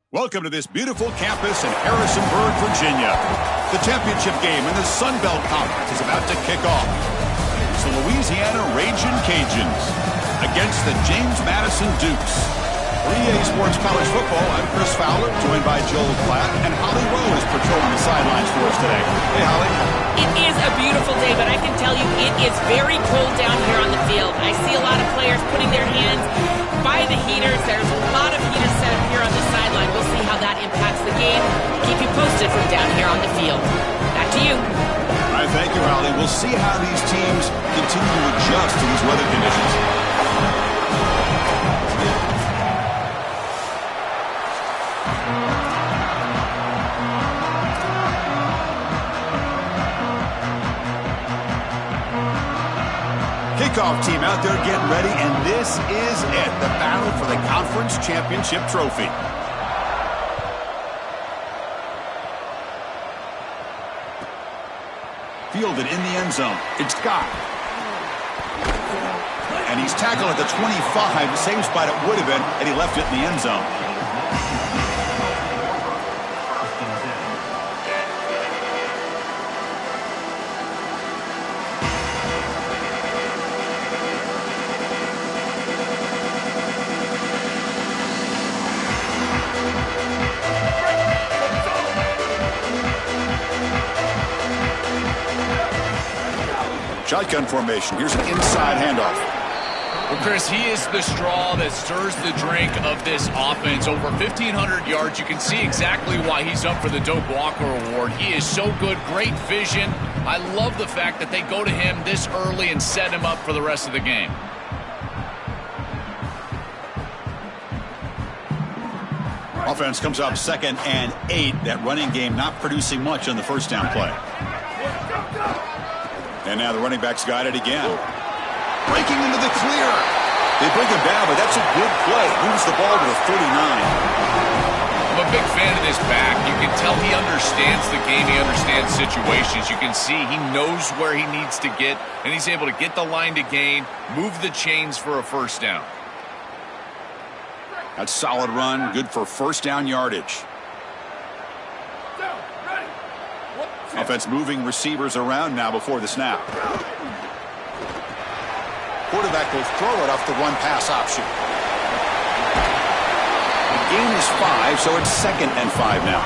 Welcome to this beautiful campus in Harrisonburg, Virginia. The championship game in the Sun Belt Conference is about to kick off. It's the Louisiana Ragin' Cajuns against the James Madison Dukes. For EA Sports College Football, I'm Chris Fowler, joined by Joel Platt, and Holly Rowe is patrolling the sidelines for us today. Hey, Holly. It is a beautiful day, but I can tell you it is very cold down here on the field. I see a lot of players putting their hands by the heaters. There's a lot of heaters set up here on the sideline. We'll see how that impacts the game. Keep you posted from down here on the field. Back to you. All right, thank you, Holly. We'll see how these teams continue to adjust to these weather conditions. Kickoff team out there getting ready, and this is it, the battle for the conference championship trophy. Fielded in the end zone. It's Scott. And he's tackled at the 25, same spot it would have been, and he left it in the end zone. Shotgun formation. Here's an inside handoff. Well, Chris, he is the straw that stirs the drink of this offense. Over 1,500 yards. You can see exactly why he's up for the Doak Walker Award. He is so good. Great vision. I love the fact that they go to him this early and set him up for the rest of the game. Offense comes up 2nd and 8. That running game not producing much on the first down play. And now the running back's got it again. Breaking into the clear. They bring him down, but that's a good play. Moves the ball to the 39. I'm a big fan of this back. You can tell he understands the game. He understands situations. You can see he knows where he needs to get, and he's able to get the line to gain, move the chains for a first down. That's a solid run. Good for first down yardage. Offense moving receivers around now before the snap. Quarterback will throw it off the run-pass option. The gain is 5, so it's 2nd and 5 now.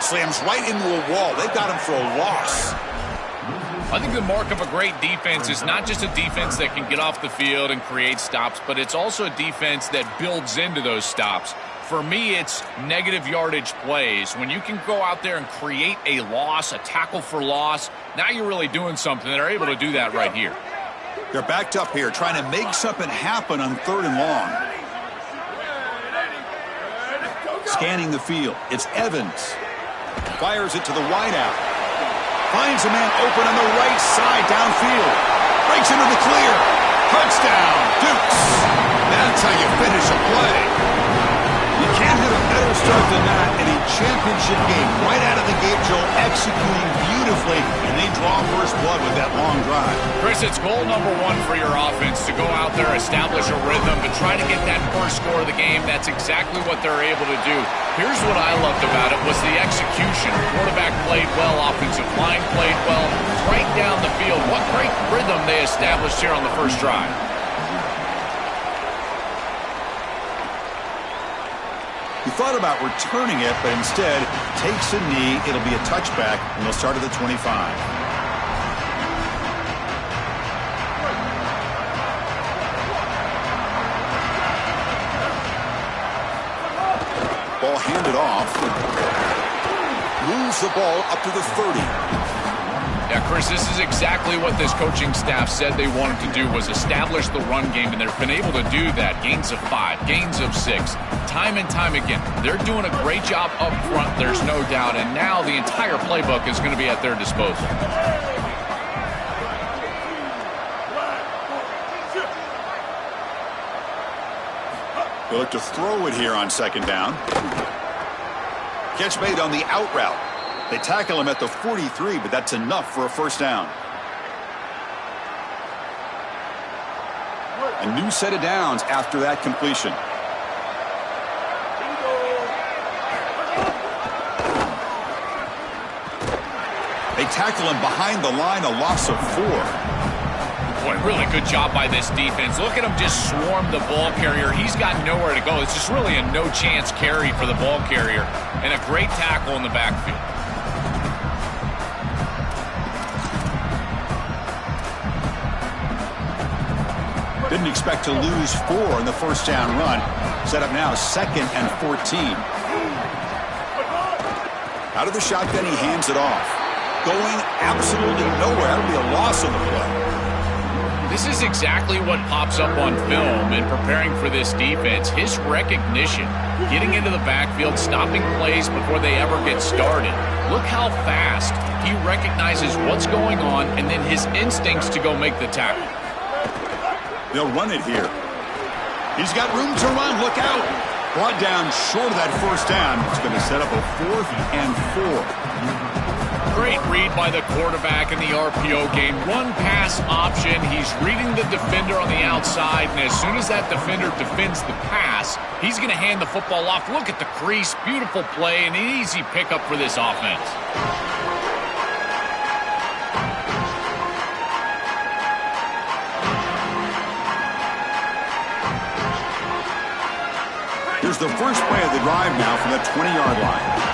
Slams right into a wall. They've got him for a loss. I think the mark of a great defense is not just a defense that can get off the field and create stops, but it's also a defense that builds into those stops. For me, it's negative yardage plays. When you can go out there and create a loss, a tackle for loss, now you're really doing something. They're able to do that right here. They're backed up here, trying to make something happen on 3rd and long. Scanning the field. It's Evans. Fires it to the wideout. Finds a man open on the right side downfield. Breaks into the clear. Touchdown, Dukes. That's how you finish a play. You can't hit a better start than that in a championship game. Right out of the gate, Joe, executing beautifully, and they draw first blood with that long drive. Chris, it's goal number 1 for your offense to go out there, establish a rhythm, but try to get that first score of the game. That's exactly what they're able to do. Here's what I loved about it was the execution. Quarterback played well, offensive line played well, right down the field. What great rhythm they established here on the first drive. He thought about returning it, but instead takes a knee. It'll be a touchback, and they'll start at the 25. Ball handed off. Moves the ball up to the 30. Yeah, Chris, this is exactly what this coaching staff said they wanted to do, was establish the run game, and they've been able to do that. Gains of 5, gains of 6, time and time again. They're doing a great job up front, there's no doubt, and now the entire playbook is going to be at their disposal. They look to throw it here on second down. Catch made on the out route. They tackle him at the 43, but that's enough for a first down. A new set of downs after that completion. They tackle him behind the line, a loss of 4. Boy, really good job by this defense. Look at him just swarm the ball carrier. He's got nowhere to go. It's just really a no-chance carry for the ball carrier, and a great tackle in the backfield. Didn't expect to lose 4 in the first down run. Set up now 2nd and 14. Out of the shotgun, he hands it off. Going absolutely nowhere. That'll be a loss on the play. This is exactly what pops up on film in preparing for this defense. His recognition, getting into the backfield, stopping plays before they ever get started. Look how fast he recognizes what's going on, and then his instincts to go make the tackle. They'll run it here. He's got room to run. Look out. Brought down short of that first down. It's going to set up a 4th and 4. Great read by the quarterback in the RPO game. Run pass option. He's reading the defender on the outside, and as soon as that defender defends the pass, he's going to hand the football off. Look at the crease. Beautiful play and an easy pickup for this offense. Here's the first play of the drive now from the 20-yard line.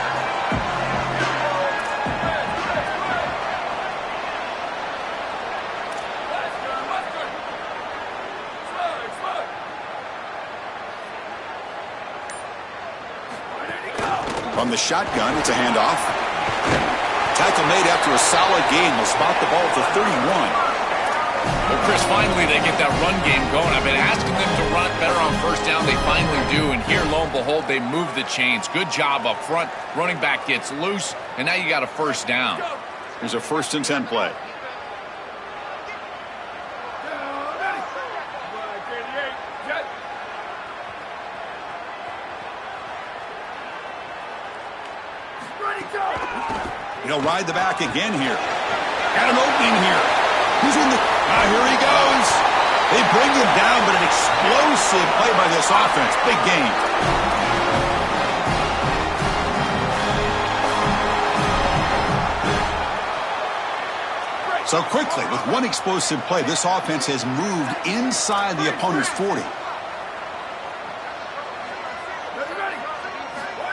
From the shotgun, it's a handoff. Tackle made after a solid gain. They'll spot the ball at the 31. Well, Chris, finally they get that run game going. I've been asking them to run it better on first down. They finally do, and here, lo and behold, they move the chains. Good job up front. Running back gets loose, and now you got a first down. Here's a 1st and 10 play. He'll ride the back again here. Got an opening here. Who's in the... here he goes. They bring him down, but an explosive play by this offense. Big game. So quickly, with one explosive play, this offense has moved inside the opponent's 40.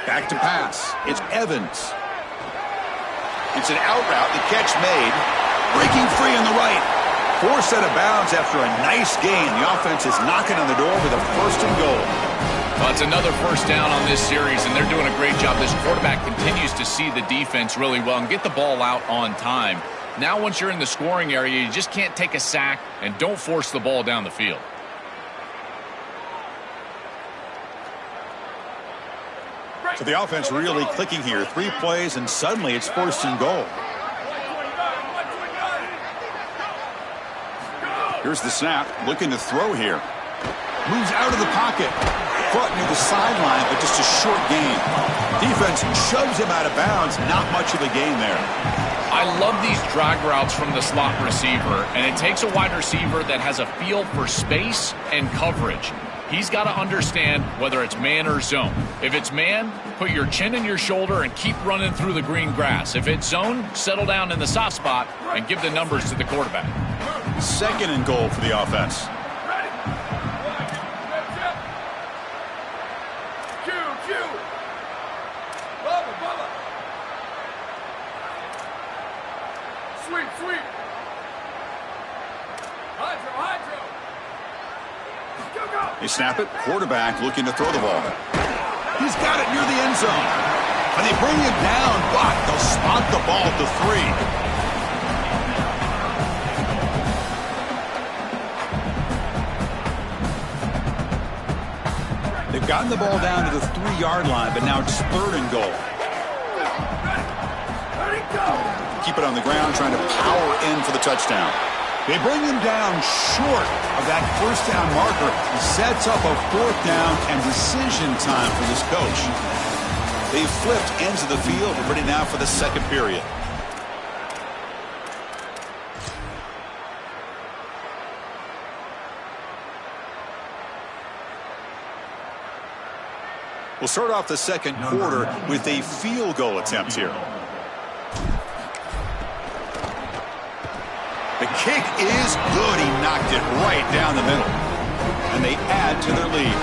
Back to pass. It's Evans. It's an out route. The catch made. Breaking free on the right. 4 set of bounds after a nice gain. The offense is knocking on the door with a 1st and goal. Well, it's another first down on this series, and they're doing a great job. This quarterback continues to see the defense really well and get the ball out on time. Now, once you're in the scoring area, you just can't take a sack and don't force the ball down the field. So the offense really clicking here. 3 plays, and suddenly it's 1st and goal. Here's the snap. Looking to throw here. Moves out of the pocket. Caught near the sideline, but just a short gain. Defense shoves him out of bounds. Not much of a gain there. I love these drag routes from the slot receiver, and it takes a wide receiver that has a feel for space and coverage. He's got to understand whether it's man or zone. If it's man, put your chin in your shoulder and keep running through the green grass. If it's zone, settle down in the soft spot and give the numbers to the quarterback. 2nd and goal for the offense. Sweep. Hydro. They snap it. Quarterback looking to throw the ball. He's got it near the end zone. And they bring him down, but they'll spot the ball at the 3. They've gotten the ball down to the 3-yard line, but now it's 3rd and goal. Keep it on the ground, trying to power in for the touchdown. They bring him down short of that first down marker. He sets up a 4th down and decision time for this coach. They've flipped ends of the field. We're ready now for the 2nd period. We'll start off the 2nd quarter with a field goal attempt here. The kick is good. He knocked it right down the middle. And they add to their lead.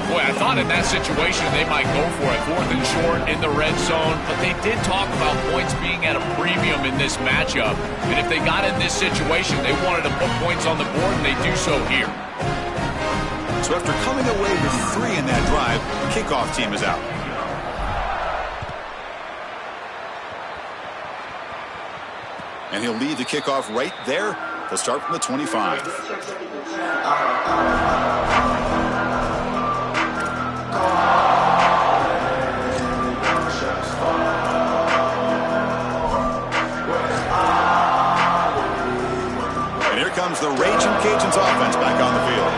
Boy, I thought in that situation they might go for it. 4th and short in the red zone. But they did talk about points being at a premium in this matchup. And if they got in this situation, they wanted to put points on the board, and they do so here. So after coming away with 3 in that drive, the kickoff team is out. And he'll lead the kickoff right there. They'll start from the 25. And here comes the Raging Cajuns offense back on the field.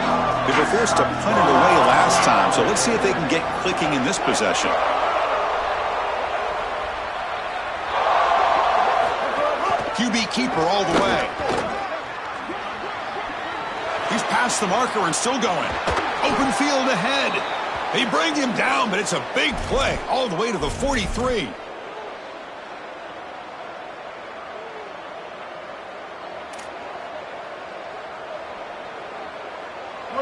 They were forced to punt it away last time, so let's see if they can get clicking in this possession. QB keeper all the way. He's past the marker and still going. Open field ahead. They bring him down, but it's a big play all the way to the 43.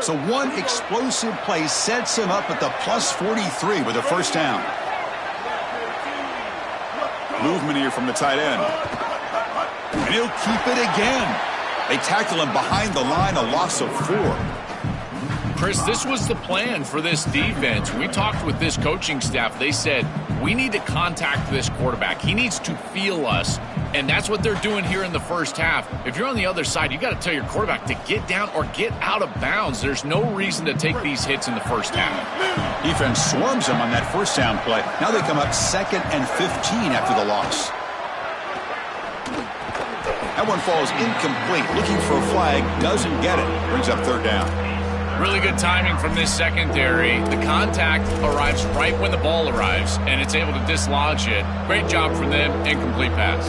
So one explosive play sets him up at the plus 43 with a 1st down. Movement here from the tight end. And he'll keep it again. They tackle him behind the line, a loss of 4. Chris, this was the plan for this defense. We talked with this coaching staff. They said, we need to contact this quarterback. He needs to feel us. And that's what they're doing here in the first half. If you're on the other side, you got to tell your quarterback to get down or get out of bounds. There's no reason to take these hits in the first half. Defense swarms him on that 1st down play. Now they come up 2nd and 15 after the loss. That one falls incomplete. Looking for a flag, doesn't get it. Brings up 3rd down. Really good timing from this secondary. The contact arrives right when the ball arrives, and it's able to dislodge it. Great job from them. Incomplete pass.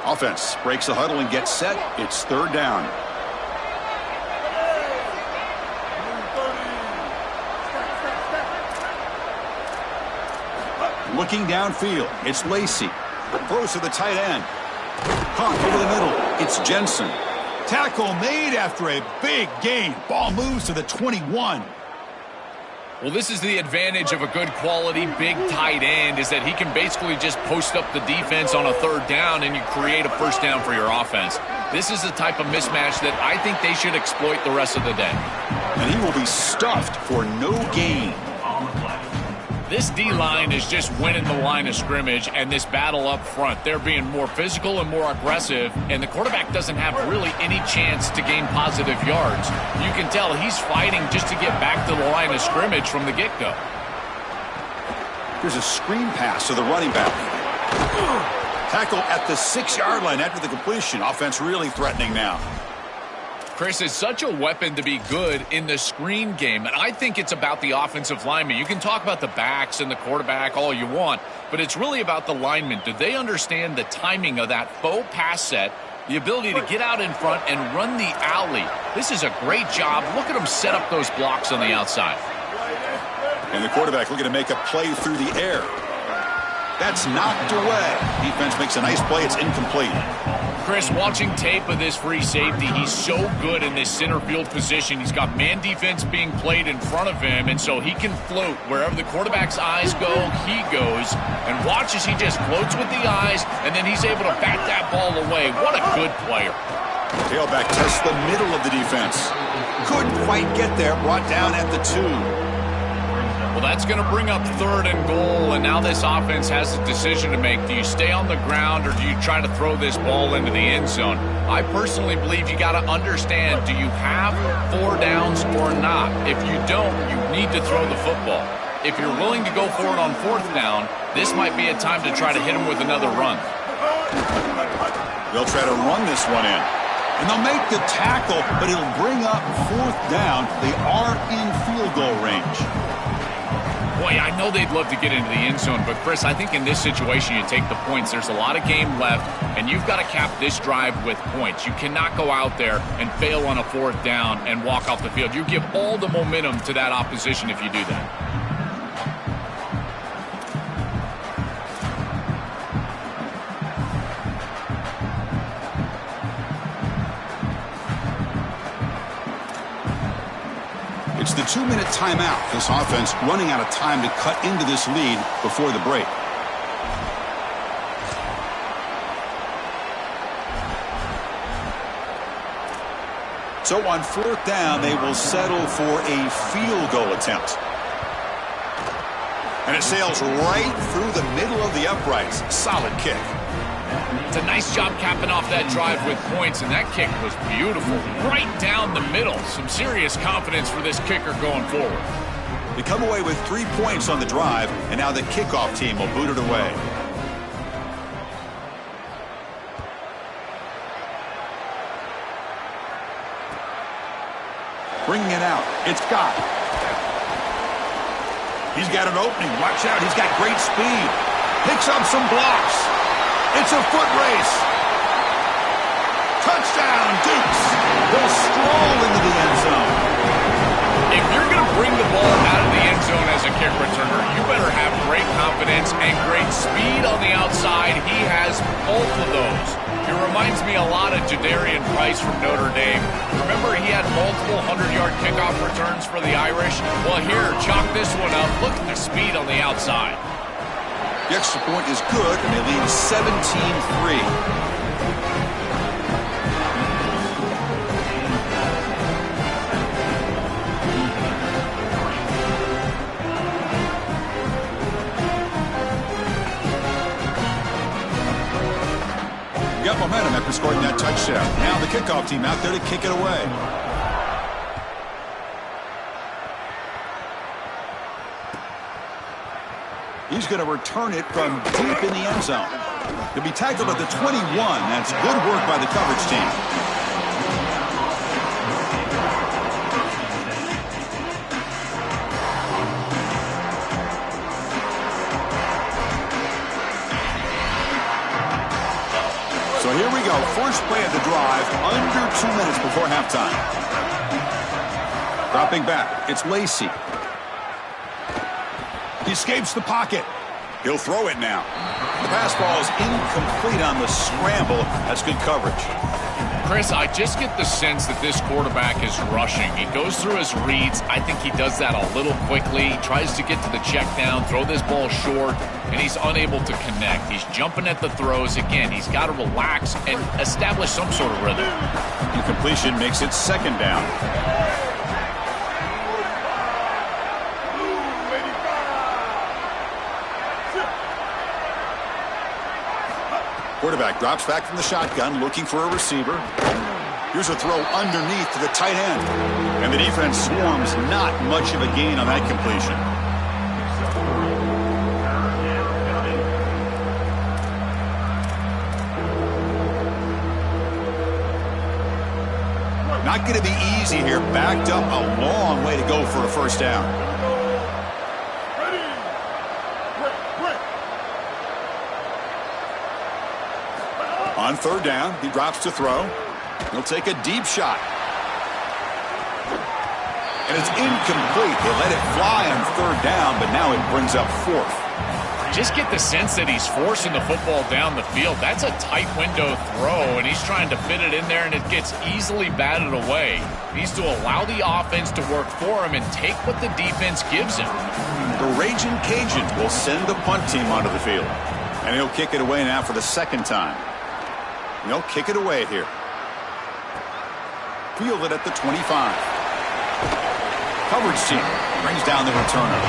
Offense breaks the huddle and gets set. It's 3rd down. Looking downfield, it's Lacey. Throws to the tight end. Caught over the middle, it's Jensen. Tackle made after a big gain. Ball moves to the 21. Well, this is the advantage of a good quality big tight end, is that he can basically just post up the defense on a 3rd down and you create a 1st down for your offense. This is the type of mismatch that I think they should exploit the rest of the day. And he will be stuffed for no gain. This D-line is just winning the line of scrimmage, and this battle up front. They're being more physical and more aggressive, and the quarterback doesn't have really any chance to gain positive yards. You can tell he's fighting just to get back to the line of scrimmage from the get-go. Here's a screen pass to the running back. Tackle at the 6-yard line after the completion. Offense really threatening now. Chris, is such a weapon to be good in the screen game, and I think it's about the offensive linemen. You can talk about the backs and the quarterback all you want, but it's really about the linemen. Do they understand the timing of that faux pass set, the ability to get out in front and run the alley? This is a great job. Look at them set up those blocks on the outside. And the quarterback looking to make a play through the air. That's knocked away. Defense makes a nice play. It's incomplete. Chris, watching tape of this free safety, he's so good in this center field position. He's got man defense being played in front of him, and so he can float. Wherever the quarterback's eyes go, he goes. And watch as he just floats with the eyes, and then he's able to bat that ball away. What a good player. Tailback tests the middle of the defense. Couldn't quite get there. Brought down at the 2. Well, that's going to bring up 3rd and goal, and now this offense has a decision to make. Do you stay on the ground or do you try to throw this ball into the end zone? I personally believe you got to understand, do you have 4 downs or not? If you don't, you need to throw the football. If you're willing to go for it on 4th down, this might be a time to try to hit him with another run. They'll try to run this one in. And they'll make the tackle, but it'll bring up 4th down. They are in field goal range. Boy, I know they'd love to get into the end zone, but Chris, I think in this situation you take the points. There's a lot of game left, and you've got to cap this drive with points. You cannot go out there and fail on a 4th down and walk off the field. You give all the momentum to that opposition if you do that. It's the 2-minute timeout. This offense running out of time to cut into this lead before the break. So on 4th down, they will settle for a field goal attempt. And it sails right through the middle of the uprights. Solid kick. It's a nice job capping off that drive with points, and that kick was beautiful. Right down the middle. Some serious confidence for this kicker going forward. They come away with 3 points on the drive, and now the kickoff team will boot it away. Bringing it out. It's Scott. He's got an opening. Watch out. He's got great speed. Picks up some blocks. It's a foot race. Touchdown, Dukes. They'll stroll into the end zone. If you're going to bring the ball out of the end zone as a kick returner, you better have great confidence and great speed on the outside. He has both of those. He reminds me a lot of Jadarian Price from Notre Dame. Remember, he had multiple 100-yard kickoff returns for the Irish? Well, here, chalk this one up. Look at the speed on the outside. The extra point is good, and they lead 17-3. Got momentum after scoring that touchdown. Now the kickoff team out there to kick it away. He's going to return it from deep in the end zone. He'll be tackled at the 21. That's good work by the coverage team. So here we go. First play of the drive, under 2 minutes before halftime. Dropping back, it's Lacey. He escapes the pocket. He'll throw it now. The pass ball is incomplete on the scramble. That's good coverage. Chris, I just get the sense that this quarterback is rushing. He goes through his reads. I think he does that a little quickly. He tries to get to the check down, throw this ball short, and he's unable to connect. He's jumping at the throws. Again, he's got to relax and establish some sort of rhythm. Incompletion makes it 2nd down. Quarterback drops back from the shotgun, looking for a receiver. Here's a throw underneath to the tight end. And the defense swarms. Not much of a gain on that completion. Not going to be easy here. Backed up a long way to go for a 1st down. On 3rd down, he drops to throw. He'll take a deep shot. And it's incomplete. They let it fly on 3rd down, but now it brings up 4th. Just get the sense that he's forcing the football down the field. That's a tight window throw, and he's trying to fit it in there, and it gets easily batted away. He needs to allow the offense to work for him and take what the defense gives him. The Raging Cajuns will send the punt team onto the field. And he'll kick it away now for the 2nd time. And he'll kick it away here. Field it at the 25. Coverage team brings down the returner.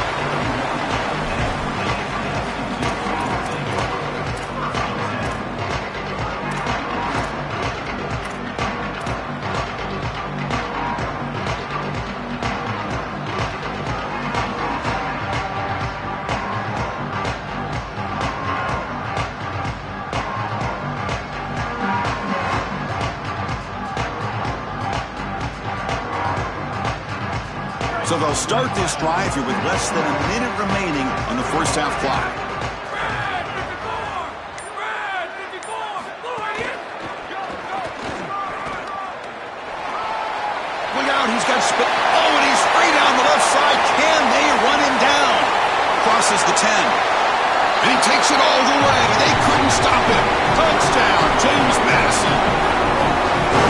So they'll start this drive here with less than a minute remaining on the first half clock. Look out, he's got spit. Oh, and he's free down the left side. Can they run him down? Crosses the 10. And he takes it all the way. They couldn't stop him. Touchdown, James Madison.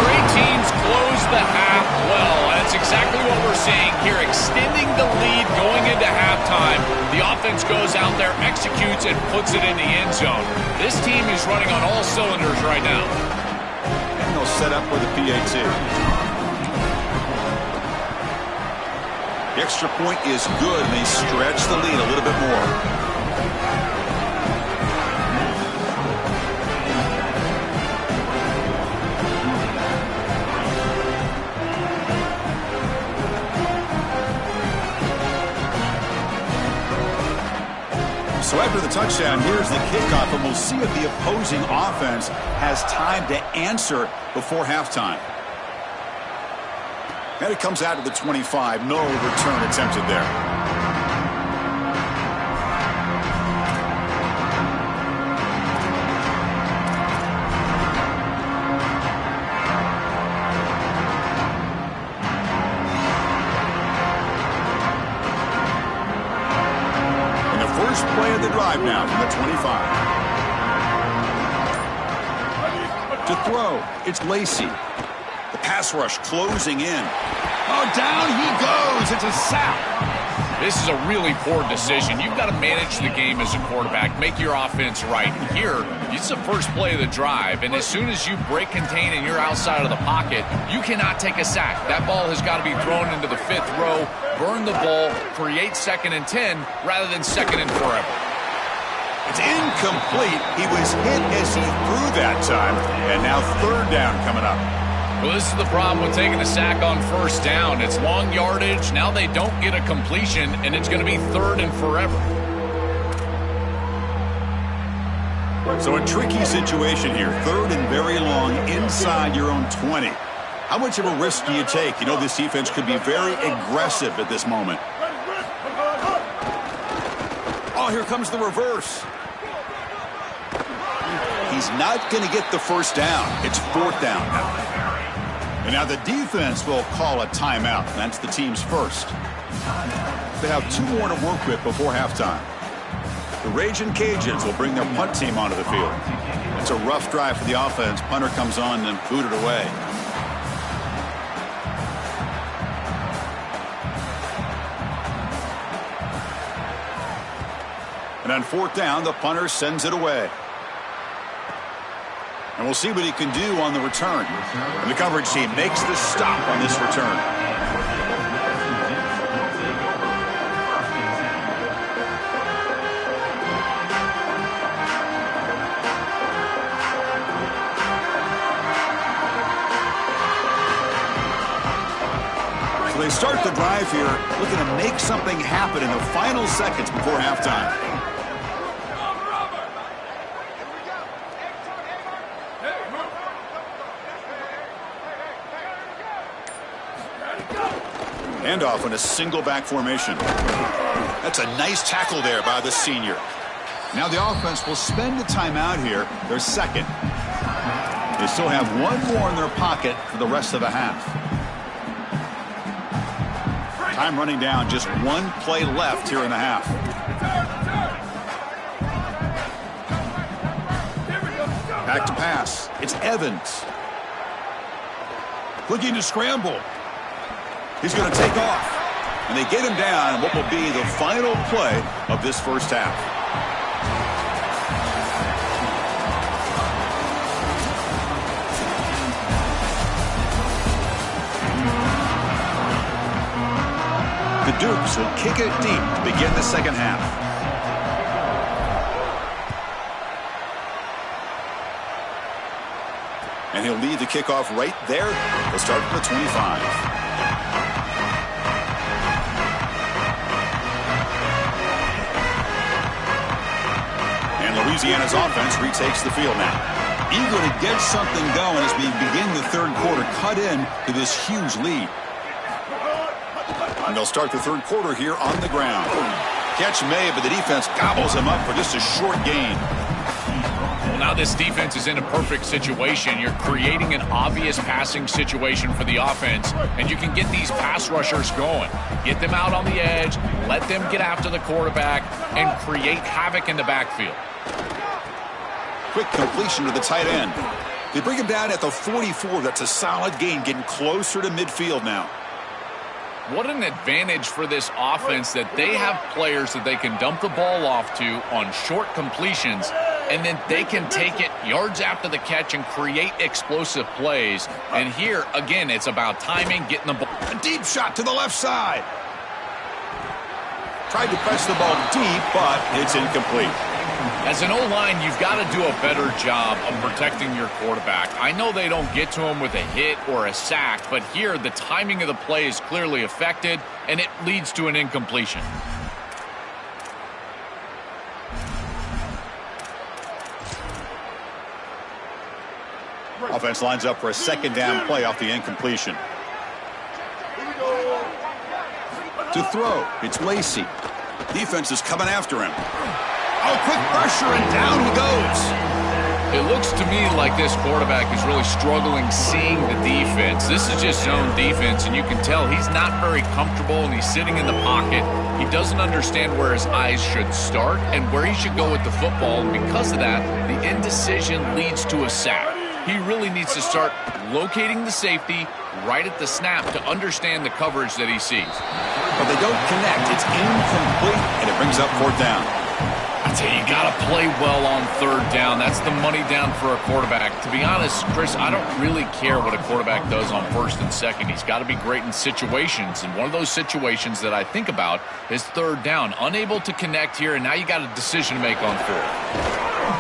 Great teams close the half well. That's exactly what we're seeing here, extending the lead going into halftime. The offense goes out there, executes, and puts it in the end zone. This team is running on all cylinders right now. And they'll set up with a PAT. The extra point is good, and they stretch the lead a little bit more. So after the touchdown, here's the kickoff, and we'll see if the opposing offense has time to answer before halftime. And it comes out to the 25. No return attempted there. Play of the drive now from the 25. To throw, it's Lacey. The pass rush closing in. Oh, down he goes. It's a sack. This is a really poor decision. You've got to manage the game as a quarterback, make your offense right. Here, it's the first play of the drive, and as soon as you break contain and you're outside of the pocket, you cannot take a sack. That ball has got to be thrown into the 5th row, burn the ball, create 2nd and 10 rather than 2nd and forever. It's incomplete. He was hit as he threw that time, and now 3rd down coming up. Well, this is the problem with taking a sack on 1st down. It's long yardage. Now they don't get a completion, and it's going to be 3rd and forever. So a tricky situation here. 3rd and very long inside your own 20. How much of a risk do you take? You know this defense could be very aggressive at this moment. Oh, here comes the reverse. He's not going to get the 1st down. It's 4th down now. And now the defense will call a timeout. That's the team's first. They have 2 more to work with before halftime. The Raging Cajuns will bring their punt team onto the field. It's a rough drive for the offense. Punter comes on and booted away. And on 4th down, the punter sends it away. And we'll see what he can do on the return. And the coverage team makes the stop on this return. So they start the drive here, looking to make something happen in the final seconds before halftime. Handoff in a single back formation. That's a nice tackle there by the senior. Now the offense will spend a timeout here, their 2nd. They still have 1 more in their pocket for the rest of the half. Time running down, just 1 play left here in the half. Back to pass. It's Evans. Looking to scramble. He's going to take off. And they get him down in what will be the final play of this first half. The Dukes will kick it deep to begin the second half. And he'll lead the kickoff right there. They'll start at the 25. And Louisiana's offense retakes the field now. Eager to get something going as we begin the third quarter, cut in to this huge lead. And they'll start the third quarter here on the ground. Catch made, but the defense gobbles him up for just a short gain. Well, now this defense is in a perfect situation. You're creating an obvious passing situation for the offense, and you can get these pass rushers going. Get them out on the edge, let them get after the quarterback, and create havoc in the backfield. Quick completion to the tight end. They bring him down at the 44. That's a solid gain, getting closer to midfield now. What an advantage for this offense that they have players that they can dump the ball off to on short completions, and then they can take it yards after the catch and create explosive plays. And here, again, it's about timing, getting the ball. A deep shot to the left side. Tried to press the ball deep, but it's incomplete. As an O-line, you've got to do a better job of protecting your quarterback. I know they don't get to him with a hit or a sack, but here the timing of the play is clearly affected, and it leads to an incompletion. Offense lines up for a second down play off the incompletion. To throw, it's Lacey. Defense is coming after him. Oh, quick pressure, and down he goes. It looks to me like this quarterback is really struggling seeing the defense. This is just zone defense, and you can tell he's not very comfortable, and he's sitting in the pocket. He doesn't understand where his eyes should start and where he should go with the football, and because of that, the indecision leads to a sack. He really needs to start locating the safety right at the snap to understand the coverage that he sees. But they don't connect. It's incomplete, and it brings up fourth down. I tell you, you got to play well on third down. That's the money down for a quarterback. To be honest, Chris, I don't really care what a quarterback does on first and second. He's got to be great in situations, and one of those situations that I think about is third down. Unable to connect here, and now you got a decision to make on fourth.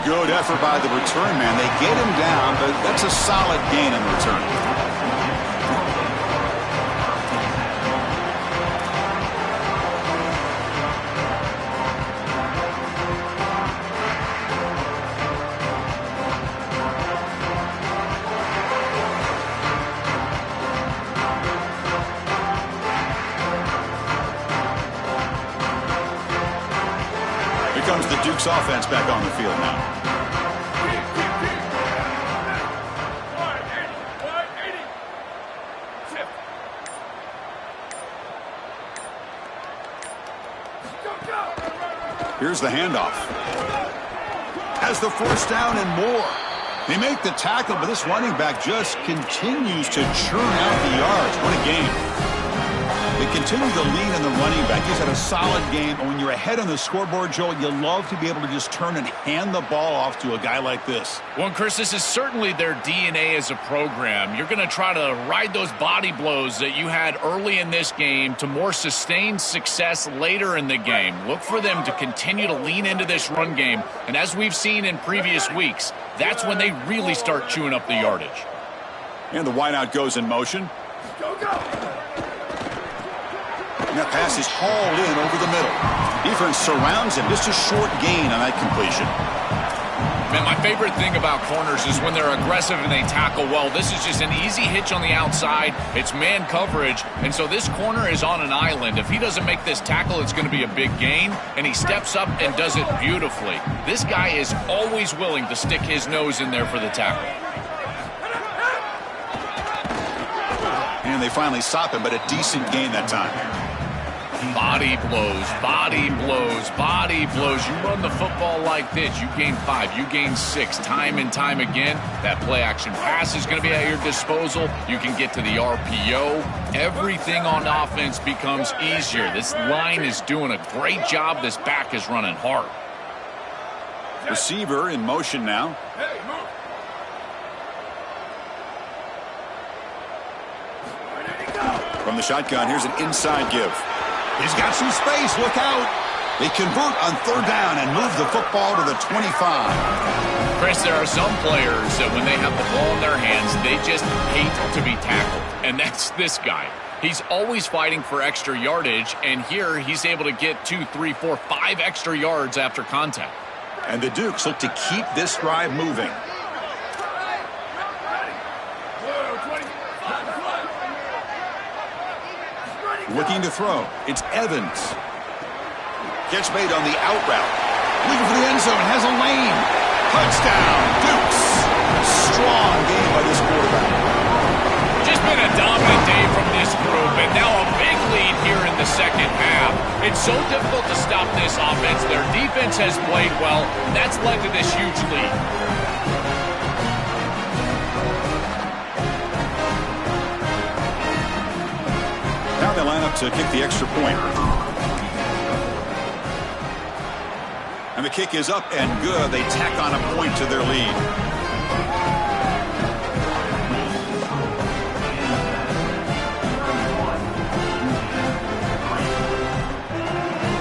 Good effort by the return man. They get him down, but that's a solid gain in return. Comes the Dukes offense back on the field now. Here's the handoff. Has the first down and more. They make the tackle, but this running back just continues to churn out the yards. What a game. They continue to lean on the running back. He's had a solid game. And when you're ahead on the scoreboard, Joel, you love to be able to just turn and hand the ball off to a guy like this. Well, Chris, this is certainly their DNA as a program. You're going to try to ride those body blows that you had early in this game to more sustained success later in the game. Look for them to continue to lean into this run game. And as we've seen in previous weeks, that's when they really start chewing up the yardage. And the wideout goes in motion. And that pass is hauled in over the middle. Defense surrounds him. Just a short gain on that completion. Man, my favorite thing about corners is when they're aggressive and they tackle well. This is just an easy hitch on the outside. It's man coverage, and so this corner is on an island. If he doesn't make this tackle, it's going to be a big gain, and he steps up and does it beautifully. This guy is always willing to stick his nose in there for the tackle. And they finally stop him, but a decent gain that time. Body blows, body blows, body blows. You run the football like this, you gain 5, you gain 6, time and time again. That play action pass is going to be at your disposal. You can get to the RPO. Everything on offense becomes easier. This line is doing a great job. This back is running hard. Receiver in motion now. From the shotgun, here's an inside give. He's got some space. Look out. They convert on third down and move the football to the 25. Chris, there are some players that when they have the ball in their hands, they just hate to be tackled. And that's this guy. He's always fighting for extra yardage, and here he's able to get 2, 3, 4, 5 extra yards after contact. And the Dukes look to keep this drive moving. Looking to throw. It's Evans. Catch made on the out route. Looking for the end zone. Has a lane. Touchdown, Dukes. Strong game by this quarterback. Just been a dominant day from this group, and now a big lead here in the second half. It's so difficult to stop this offense. Their defense has played well. That's led to this huge lead. Now they line up to kick the extra point. And the kick is up and good. They tack on a point to their lead.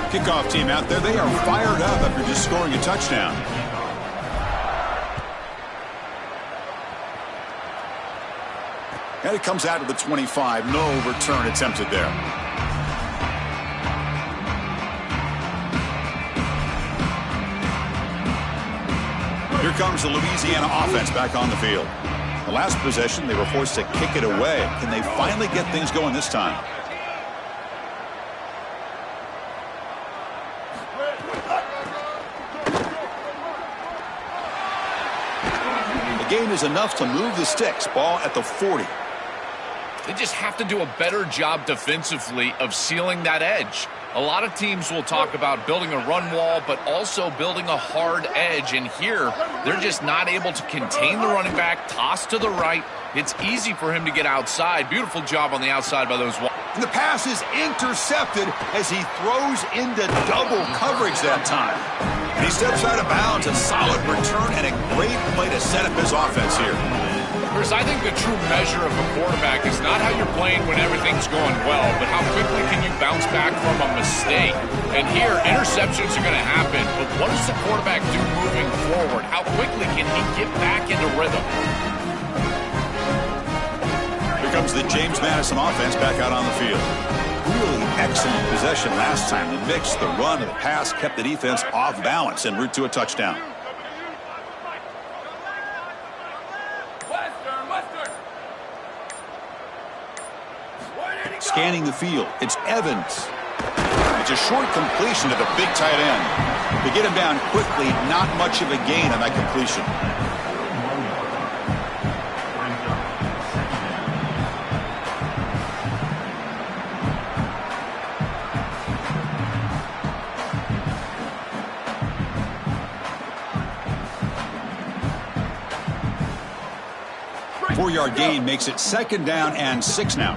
Kickoff team out there. They are fired up after just scoring a touchdown. And it comes out of the 25. No return attempted there. Here comes the Louisiana offense back on the field. The last possession, they were forced to kick it away. Can they finally get things going this time? The gain is enough to move the sticks. Ball at the 40. They just have to do a better job defensively of sealing that edge. A lot of teams will talk about building a run wall, but also building a hard edge. And here, they're just not able to contain the running back, toss to the right. It's easy for him to get outside. Beautiful job on the outside by those. And the pass is intercepted as he throws into double coverage that time. And he steps out of bounds. A solid return and a great play to set up his offense here. Chris, I think the true measure of a quarterback is not how you're playing when everything's going well, but how quickly can you bounce back from a mistake. And here, interceptions are going to happen, but what does the quarterback do moving forward? How quickly can he get back into rhythm? Here comes the James Madison offense back out on the field. Really excellent possession last time. The mix, the run, and the pass kept the defense off balance en route to a touchdown. Scanning the field, it's Evans. It's a short completion to the big tight end. To get him down quickly, not much of a gain on that completion. Four-yard gain makes it second down and 6 now.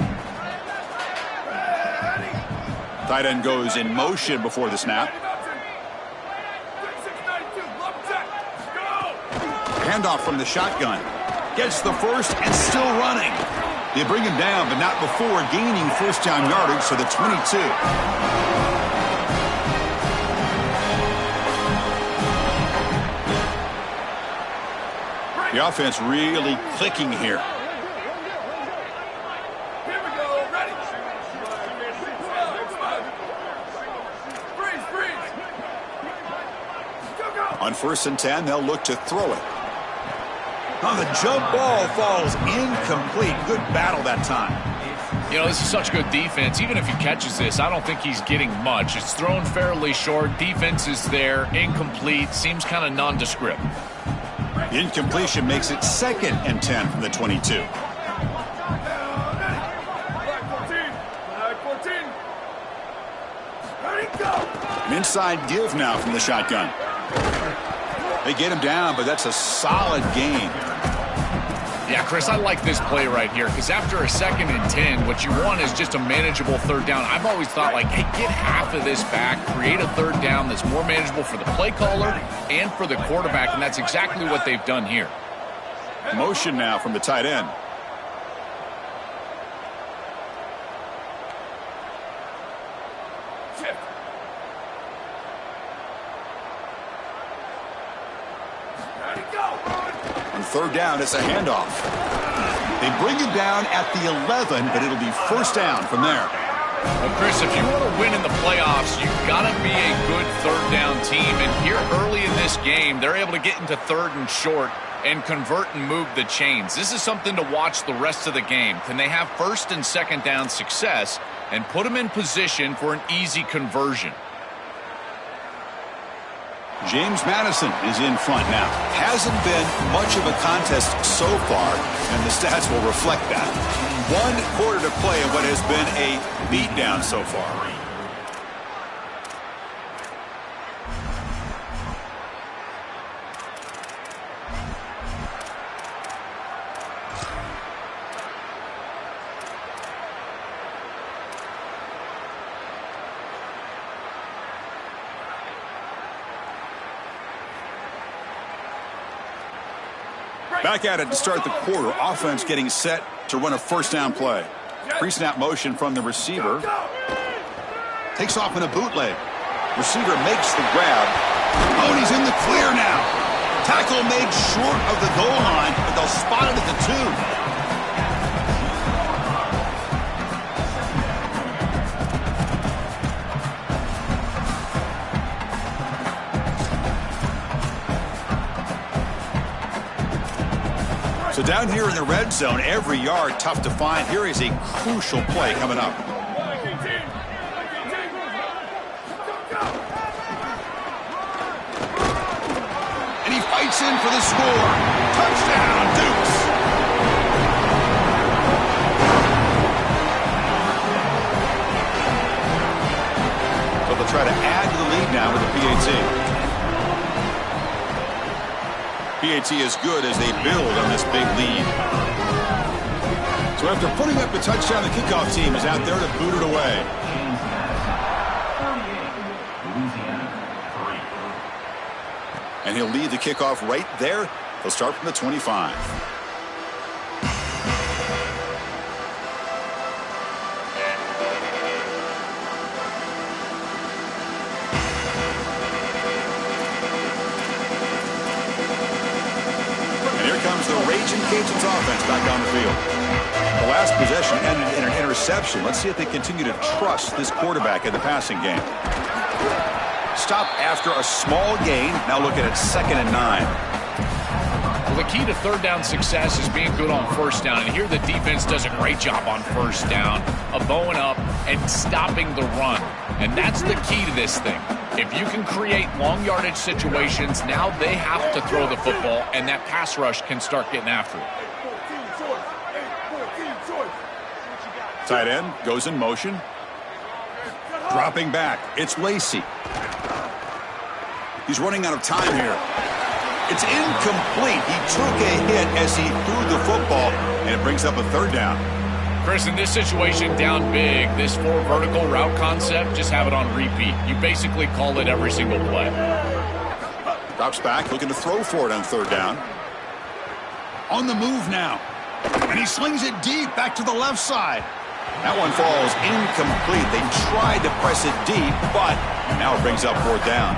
Tight end goes in motion before the snap. Handoff from the shotgun. Gets the first and still running. They bring him down, but not before gaining first down yardage to the 22. The offense really clicking here. On 1st and 10, they'll look to throw it. Oh, the jump ball falls incomplete. Good battle that time. You know, this is such good defense. Even if he catches this, I don't think he's getting much. It's thrown fairly short. Defense is there. Incomplete. Seems kind of nondescript. The incompletion makes it 2nd and 10 from the 22. An inside give now from the shotgun. They get him down, but that's a solid gain. Yeah, Chris, I like this play right here because after a 2nd and 10, what you want is just a manageable third down. I've always thought, like, hey, get half of this back, create a third down that's more manageable for the play caller and for the quarterback, and that's exactly what they've done here. Motion now from the tight end. shift. Ready, go. On third down, it's a handoff. They bring him down at the 11, but it'll be first down from there. Well, Chris, if you want to win in the playoffs, you've got to be a good third down team. And here early in this game, they're able to get into third and short and convert and move the chains. This is something to watch the rest of the game. Can they have first and second down success and put them in position for an easy conversion? James Madison is in front now. Hasn't been much of a contest so far, and the stats will reflect that. 1 quarter to play in what has been a beatdown so far. Back at it to start the quarter. Offense getting set to run a first down play. Pre-snap motion from the receiver. Takes off in a bootleg. Receiver makes the grab. Oh, and he's in the clear now. Tackle made short of the goal line, but they'll spot it at the 2. So down here in the red zone, every yard tough to find. Here is a crucial play coming up. And he fights in for the score. Touchdown, Dukes. So they'll try to add to the lead now with a PAT. PAT is good as they build on this big lead. So after putting up a touchdown, the kickoff team is out there to boot it away. And he'll lead the kickoff right there. He'll start from the 25. Cajuns offense back on the field. The last possession ended in an interception. Let's see if they continue to trust this quarterback in the passing game. Stop after a small gain. Now looking at 2nd and 9. Well, the key to third down success is being good on first down. And here the defense does a great job on first down of bowing up and stopping the run. And that's the key to this thing. If you can create long yardage situations, now they have to throw the football, and that pass rush can start getting after it. Tight end goes in motion. Dropping back. It's Lacey. He's running out of time here. It's incomplete. He took a hit as he threw the football, and it brings up a third down. Chris, in this situation, down big, this 4 vertical route concept, just have it on repeat. You basically call it every single play. Drops back, looking to throw for it on third down. On the move now. And he slings it deep back to the left side. That one falls incomplete. They tried to press it deep, but now it brings up fourth down.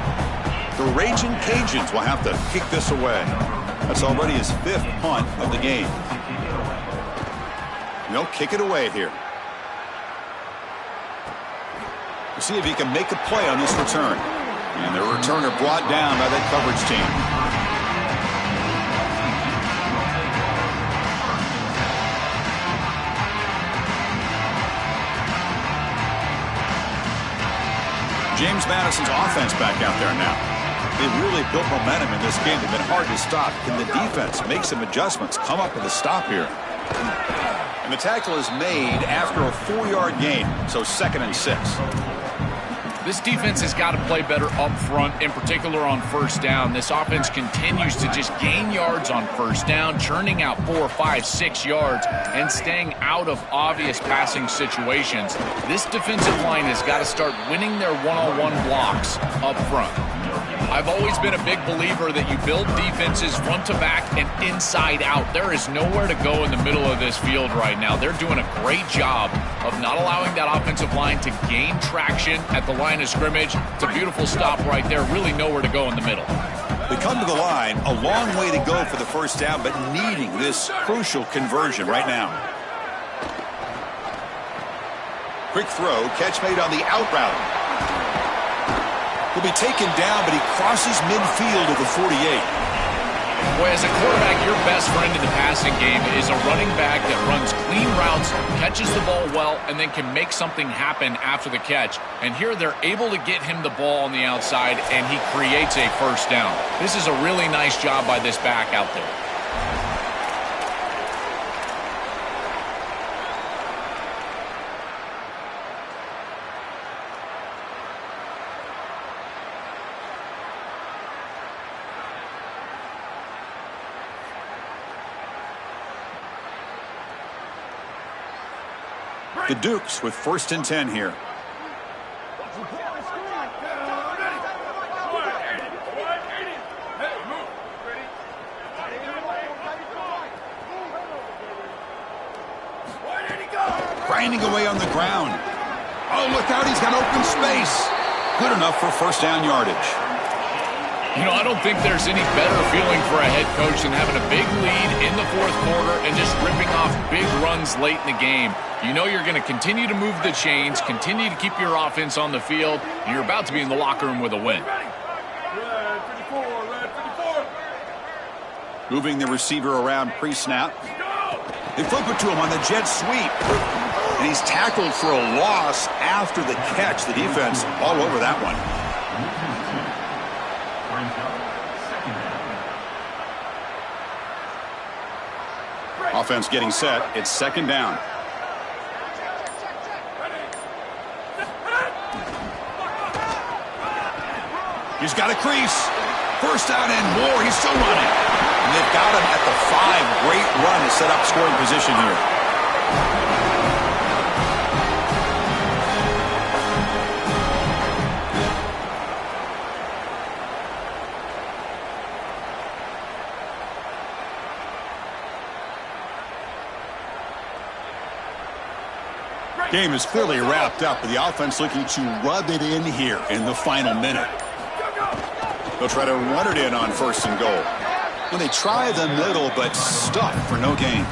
The Raging Cajuns will have to kick this away. That's already his 5th punt of the game. They'll kick it away here. We'll see if he can make a play on this return. And the returner brought down by that coverage team. James Madison's offense back out there now. They've really built momentum in this game. They've been hard to stop. Can the defense make some adjustments, come up with a stop here? And the tackle is made after a 4-yard gain, so 2nd and 6. This defense has got to play better up front, in particular on first down. This offense continues to just gain yards on first down, churning out 4, 5, 6 yards, and staying out of obvious passing situations. This defensive line has got to start winning their one-on-one blocks up front. I've always been a big believer that you build defenses front to back and inside out. There is nowhere to go in the middle of this field right now. They're doing a great job of not allowing that offensive line to gain traction at the line of scrimmage. It's a beautiful stop right there. Really nowhere to go in the middle. They come to the line, a long way to go for the first down, but needing this crucial conversion right now. Quick throw, catch made on the out route. He'll be taken down, but he crosses midfield at the 48. Boy, as a quarterback, your best friend in the passing game is a running back that runs clean routes, catches the ball well, and then can make something happen after the catch. And here they're able to get him the ball on the outside, and he creates a first down. This is a really nice job by this back out there. The Dukes with 1st and 10 here. Grinding away on the ground. Oh, look out, he's got open space. Good enough for first down yardage. You know, I don't think there's any better feeling for a head coach than having a big lead in the fourth quarter and just ripping off big runs late in the game. You know you're going to continue to move the chains, continue to keep your offense on the field, and you're about to be in the locker room with a win. Moving the receiver around pre-snap. They flip it to him on the jet sweep. And he's tackled for a loss after the catch. The defense all over that one. Offense getting set. It's 2nd down. He's got a crease. First down and more. He's still running. And they've got him at the 5. Great run to set up scoring position here. Game is clearly wrapped up, with the offense looking to rub it in here in the final minute. They'll try to run it in on 1st and goal. Well, they try the middle, but stuck for no gain.